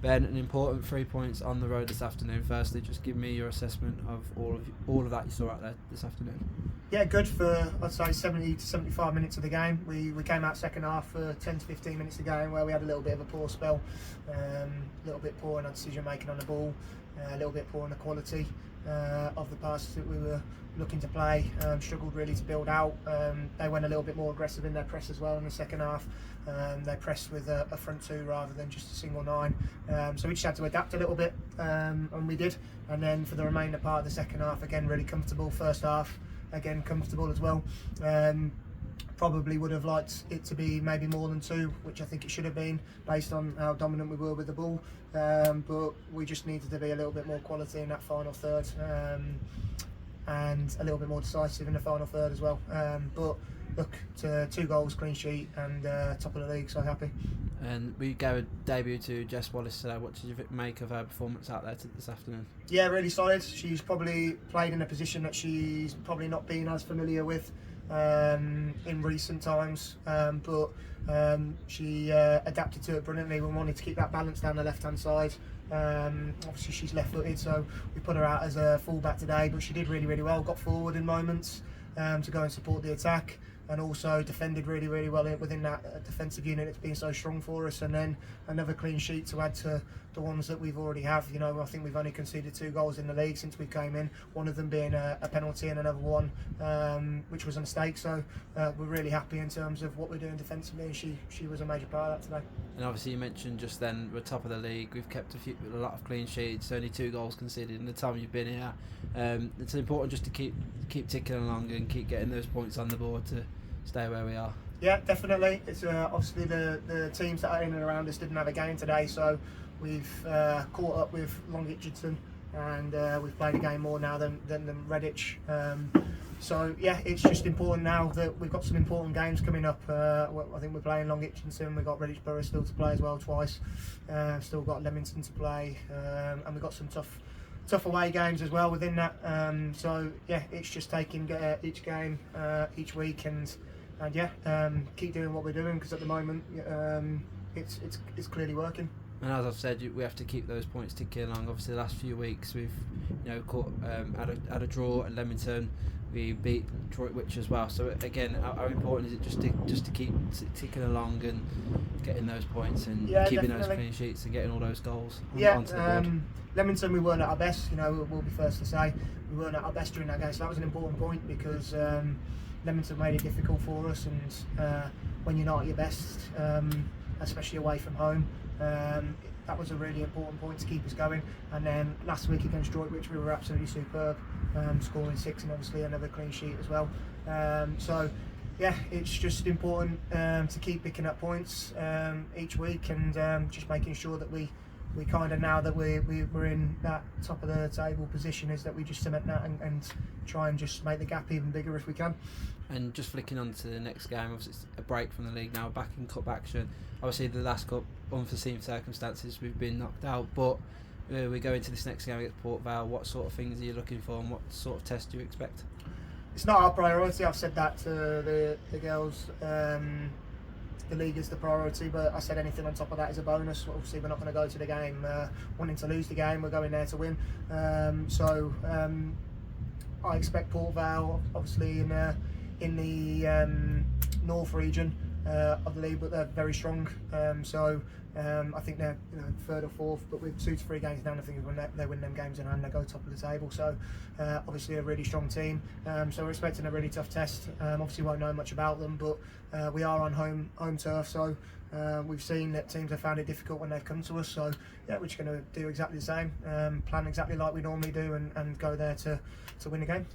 Ben, an important 3 points on the road this afternoon. Firstly, just give me your assessment of all of that you saw out there this afternoon. Yeah, good for, I'd say, 70 to 75 minutes of the game. We came out second half for 10 to 15 minutes of the game where we had a little bit of a poor spell, a little bit poor in our decision making on the ball, a little bit poor in the quality of the passes that we were looking to play. Struggled really to build out. They went a little bit more aggressive in their press as well in the second half. They pressed with a front two rather than just a single nine. So we just had to adapt a little bit, and we did. And then for the remainder part of the second half, again, really comfortable. First half, again, comfortable as well. Probably would have liked it to be maybe more than 2, which I think it should have been based on how dominant we were with the ball. But we just needed to be a little bit more quality in that final third, and a little bit more decisive in the final third as well. But look, to 2 goals, clean sheet, and top of the league, so happy. And we gave a debut to Jess Wallace today. What did you make of her performance out there this afternoon? Yeah, really solid. She's probably played in a position that she's probably not been as familiar with in recent times, but she adapted to it brilliantly. We wanted to keep that balance down the left-hand side. Obviously she's left-footed, so we put her out as a full-back today, but she did really, really well. Got forward in moments to go and support the attack, and also defended really, really well within that defensive unit that's been so strong for us. And then another clean sheet to add to the ones that we've already have. You know, I think we've only conceded 2 goals in the league since we came in, one of them being a penalty and another one which was a mistake. So we're really happy in terms of what we're doing defensively, and she was a major part of that today. And obviously you mentioned just then we're top of the league. We've kept a lot of clean sheets, only 2 goals conceded in the time you've been here. It's important just to keep ticking along and keep getting those points on the board to stay where we are. Yeah, definitely. It's obviously the teams that are in and around us didn't have a game today, so we've caught up with Long Itchinson, and we've played a game more now than Redditch. So yeah, it's just important now that we've got some important games coming up. I think we're playing Long Itchinson, we've got Redditch Borough still to play as well twice, still got Leamington to play, and we've got some tough away games as well within that. So yeah, it's just taking each game each week, and yeah, keep doing what we're doing, because at the moment it's clearly working. And as I've said, we have to keep those points ticking along. Obviously, the last few weeks we've caught had a draw at Leamington. We beat Droitwich as well. So again, how important is it just to keep ticking along and getting those points and keeping those clean sheets and getting all those goals onto the board? Leamington, we weren't at our best. We'll be first to say we weren't at our best during that game. So that was an important point, because Leamington made it difficult for us, and when you're not at your best, especially away from home, that was a really important point to keep us going. And then last week against Droitwich, we were absolutely superb, scoring 6 and obviously another clean sheet as well. So yeah, it's just important to keep picking up points each week, and just making sure that we kind of, now that we're in that top of the table position, is that we just cement that and try and just make the gap even bigger if we can. And just flicking on to the next game, obviously it's a break from the league now, back in cup action. Obviously the last cup, unforeseen circumstances, we've been knocked out, but we go into this next game against Port Vale. What sort of things are you looking for, and what sort of test do you expect? It's not our priority. I've said that to the girls. The league is the priority, but I said anything on top of that is a bonus. Obviously we're not going to go to the game wanting to lose the game. We're going there to win. So I expect Port Vale, obviously in the north region of the league, but they're very strong. So I think they're 3rd or 4th, but with 2 to 3 games down, I think when they win them games in hand, they go top of the table. So obviously a really strong team. So we're expecting a really tough test. Obviously won't know much about them, but we are on home turf. So we've seen that teams have found it difficult when they've come to us. So yeah, we're just going to do exactly the same, plan exactly like we normally do, and go there to win the game.